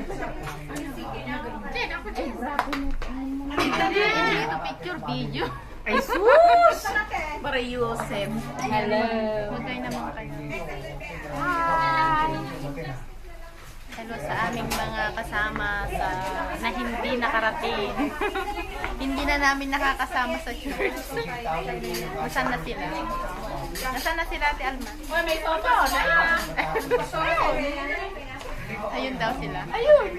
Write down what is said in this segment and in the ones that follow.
Jen, ako Jen. Ito picture video. Ay, sus! Para Yosef. Hello. Magkay naman kayo. Hi! Hello sa aming mga kasama na hindi nakarating. Hindi na namin nakakasama sa church. Nasaan na sila? Nasaan na sila, Ate Alma? Uy, may toto na. Ayun daw sila. Ayun!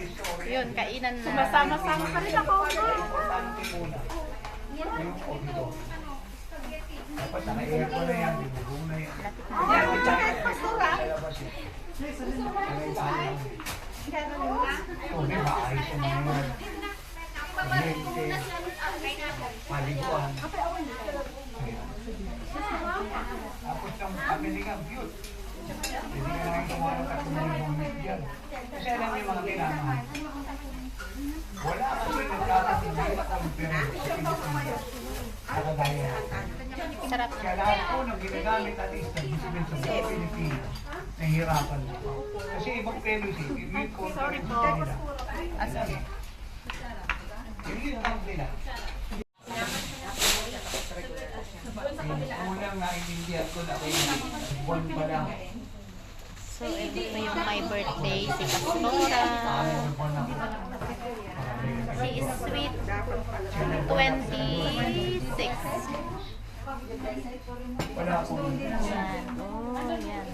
Yun, kainan na. Masama-sama ka rin ako. Dapat naka-aircon na yan, bubong na yan. May maayos na yan. Kuryente, paliguan. Tapos ang family nga, cute. Hindi ka namin kumain at kumain dyan. Kasi alam niyo mga kailangan. Wala kasi nagkakasinday na compare sa Pilipinas. Sa kagaya. Sarap. Kaya lahat po ng ginagamit at least ng discipline sa mga Pilipinas, nahihirapan na. Kasi ibang penalty, yung conference nila. Sorry. Hindi lang nila. Yung unang naintindihan ko na kayo, buwan pa lang. So, ito yung my birthday, si Pastora. She is sweet. 26. Wala akong Yan. Oh, yan.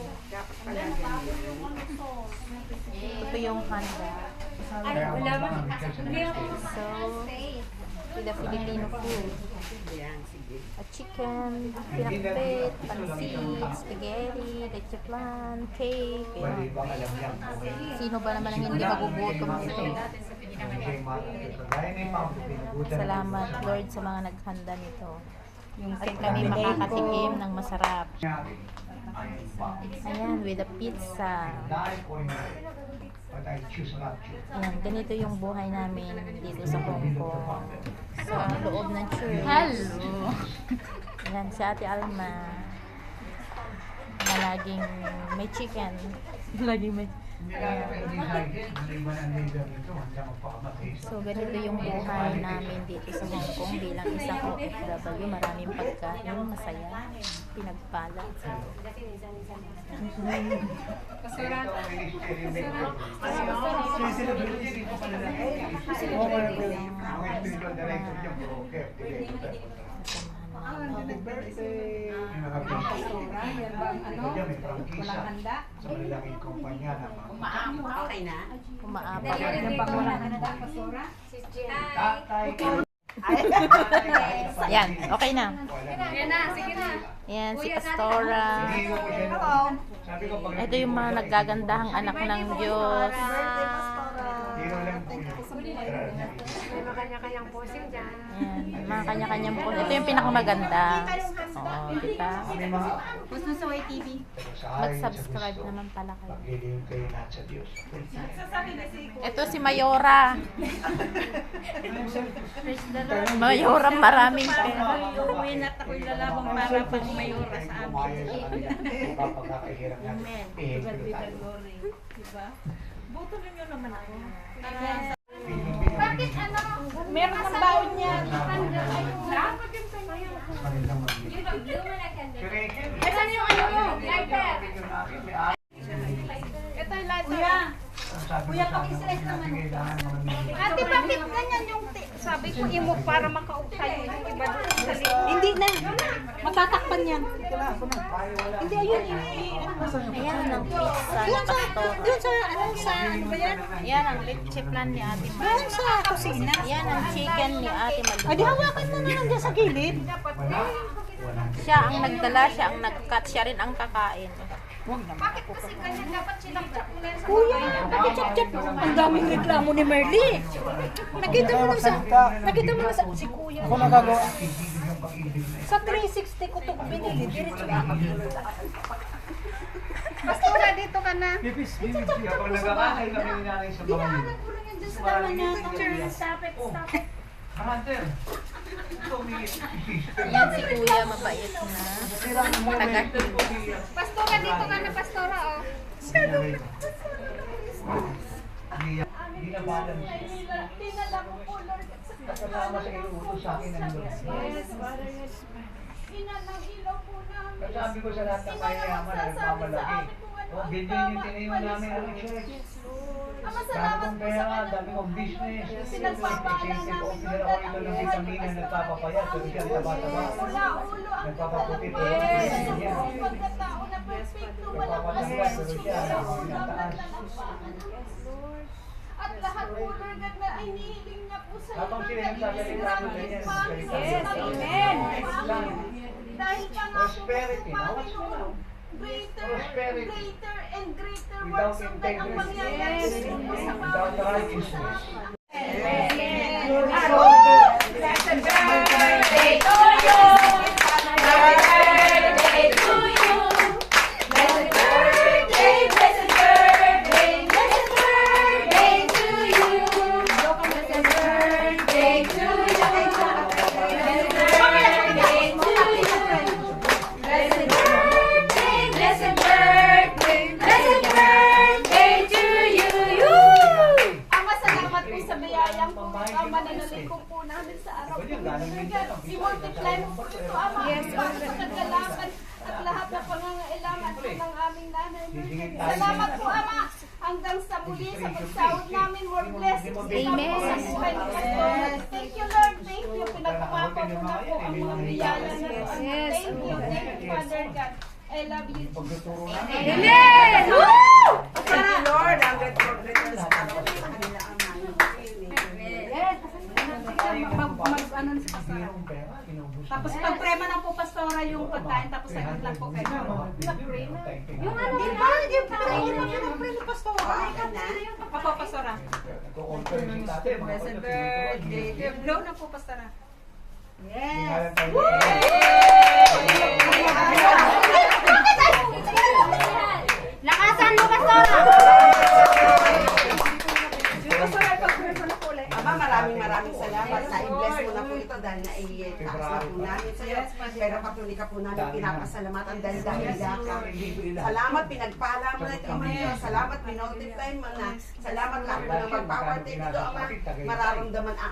Ito po yung handa. kaya magamit ka sa next So, the Filipino food. A chicken, pinakbet, pansit, spaghetti, leche flan, cake. Mali Yan. bang alam yan? Sino ba naman ang hindi magugutom nito? Salamat Lord sa mga naghanda nito. At kami makakatikim ng masarap. Ayan, with a pizza. But I choose not to. Ayan, ganito yung buhay namin dito sa Hong Kong. Sa loob ng church. Hello. Ayan, si Ate Alma. Na laging may chicken. Laging may... Hindi lang ako i-decide, maliban ang leader nito, hanggang magpakamatay. So, ganito yung buhay namin dito sa Hong Kong bilang isang OFW. Maraming pagkain, masaya, pinagpala. Happy birthday! Walang handa? Sa malalaking kumpanya na Okay na? Umaapak. tatay ko. Yan, okay na. Yan na, sige na. Yan, si Pastora. Hindi ko po siya noon. Sabi ko, pag Ito yung mga naggagandahang anak ng Diyos. Hero lang po yun. May makanya-kanyang posing dyan. Yan, mga kanya-kanyang po. Ito yung pinakamaganda. Oo, diba? Kami mga Gusto sa YTV. Mag-subscribe naman pala kayo. pag-ilim kayo na sa Diyos. Ito si Mayora. Mayora, maraming pera. Uuwi na at ako'y lalabang para pag may oras sa amin. Kapagkakahirap natin. Diba? Boto ninyo naman ako. Bakit ano? Meron ng baon niyan. Saan yung ano mo? Lighter. Ito yung lighter. Kuya, pakisres naman. Ate, bakit ganyan yung sabi ko imo para makauksay yung iba doon sa likod? Hindi na. Matatakpan yan. Hindi, ayun. Ayan ang pizza ni Pastora. Doon sa, ano ba yan? Yan ang leche flan ni Ate Mal. Doon sa kusina. Yan ang chicken ni Ate Mal. Adi, hawakan mo na lang dyan sa gilid. Siya ang nagdala, siya ang nag-cut, siya rin ang kakain. Bakit kasi ganyan dapat silang chocolate? Kuya, bakit chat-chat? Ang daming reklamo ni Merly. Nakita mo na sa si Kuya. Ako nagagawa. Sa 360 ko ito binili. Diretso na. Pastora, dito ka na. Bibis. Kapag nagkakahay kami ni nanay sa mga yun. Dinaanan ko lang yan dyan sa dalawa niya. Stop it. Hunter. Yan si Kuya, mabait na. Pastora, dito ka na, Pastora, oh. Hindi binabalance. Dinala ko po, Lord. At kasama sa inuutos sa akin ng Lord. Yes, Father, yes. Inalang ilaw po namin. At sabi ko sa lahat ng mayayaman na nagmamalaki, ganyan yung tinayo namin ang church. Ama, Dami salamat kong po sa pera, kanya. dami kong business. Pinagpapala Isip ko, namin pinala ko ito ng vitamina, nagpapapayat, pero siya taba-taba. Mula ulo ang Nagpapaputi, pero Yes. siya niya. Pagkatao na perfecto, walang Nagpapatagwas, pero siya Mula ang ulo ang taas. naglalakpakan. At lahat po, Lord God, na inihiling niya po sa iyo. Habang sila nagsasalita ng ganyan, Yes, amen. Dahil pa nga po, Prosperity, nawas mo na. greater, Prosperity. greater and greater Without works of God ang integrity. mangyayari Yes. sa Without bawat isa sa righteousness. amin. Blessed birthday to you. Happy birthday to you. Blessed birthday, blessed birthday, blessed birthday to you. Blessed birthday to you. Blessed birthday to you. Blessed birthday, blessed birthday, blessed birthday to you. Ama, salamat po sa biyayang po. Ama, nanalikong po namin sa araw po. I-multiply mo po ito, Ama. Yes, Para sa kagalakan at lahat na pangangailangan po ng aming nanay. Salamat po, Ama. Hanggang sa muli sa pagsahod namin, more blessings. Amen. Thank you, Lord. Thank you. Pinagpapako po na po ang mga biyaya na po. Thank you, Father God. I love you. Pagtuturo namin. Amen! Woo! Thank you, Lord. Ang great sa kanila ang Mag-ano si Pastora. Tapos pag-prema na po, Pastora, yung pagkain, tapos saglit lang po kayo. Yung ano, di ba? Yung pag-pray ni Pastora. Papa, Pastora. Blessed birthday. Blow na po, Pastora. Yes. Lakasan mo, Pastora! Pastora, pag-pray mo na po ulit. Ama, maraming salamat sa i-bless mo na po ito dahil na-i-taas na po namin sa iyo. Pero patuloy ka po namin pinapasalamatan dahil ka. Salamat, pinagpala mo na ito, Ama Diyos. Salamat, minultiply mo na. Salamat lahat po na mag-powertake ito, Ama.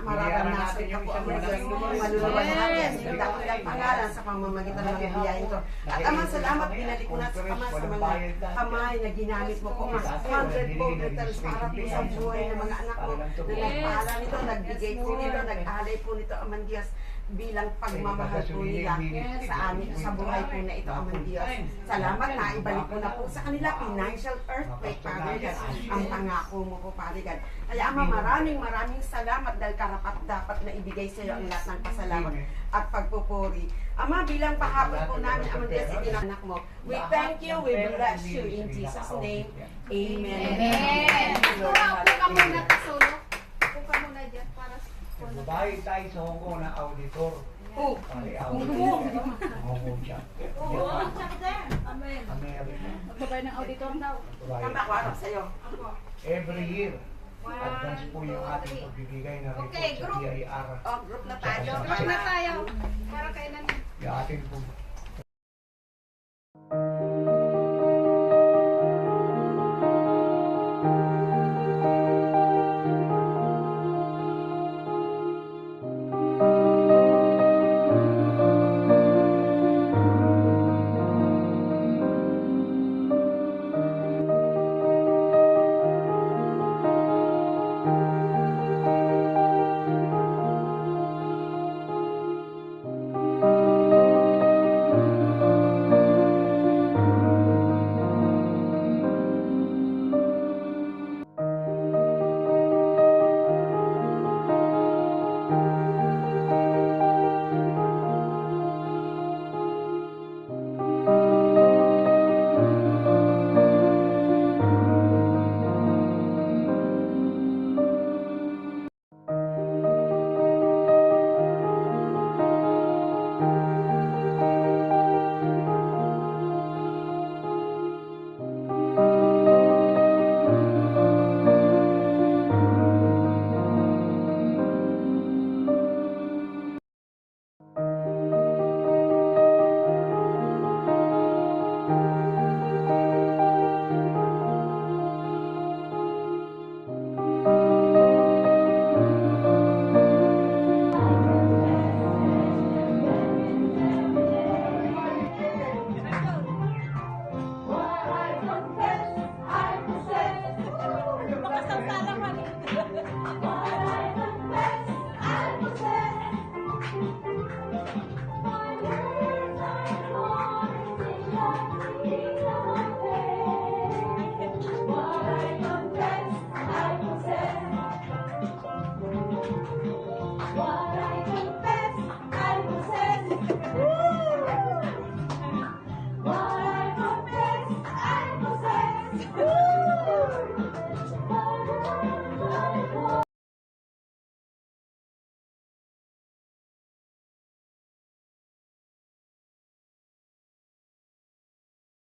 Mararanasan ka po, Ama Diyos. Maluluwan natin. Dakilang pangalan sa pamamagitan ng biyahin ito. At Ama, salamat, binalik ko na sa Ama sa mga kamay na ginamit mo po, Ama. 100-fold returns para po sa buhay ng mga anak ko na nagpala nito, nagbigay po nito, nag-alay po nito, Aman Diyos, bilang pagmamahal po nila sa amin, sa buhay po na ito, Aman Diyos. Salamat na ibalik po na po sa kanila, financial earthquake, Father God, ang pangako mo po, Father God. Kaya Ama, maraming salamat dahil karapat dapat na ibigay sa iyo ang lahat ng pasalamat at pagpupuri. Ama, bilang pahabol po namin, Aman Diyos, itinanak mo. We thank you, we bless you in Jesus' name. Amen. Amen. Pastora, upo ka muna, Pasolo. Upo ka muna dyan para Bahay tayo sa Hong Kong na auditor. Oh. Pare auditor. Hong Kong siya. Amen. America. Magbabay ng auditor daw. Tama ko, harap sa iyo. Every year, advance po yung ating pagbibigay na report Okay, sa group. BIR. Oh, group na tayo. Group na tayo. Para kailan. Yung ating po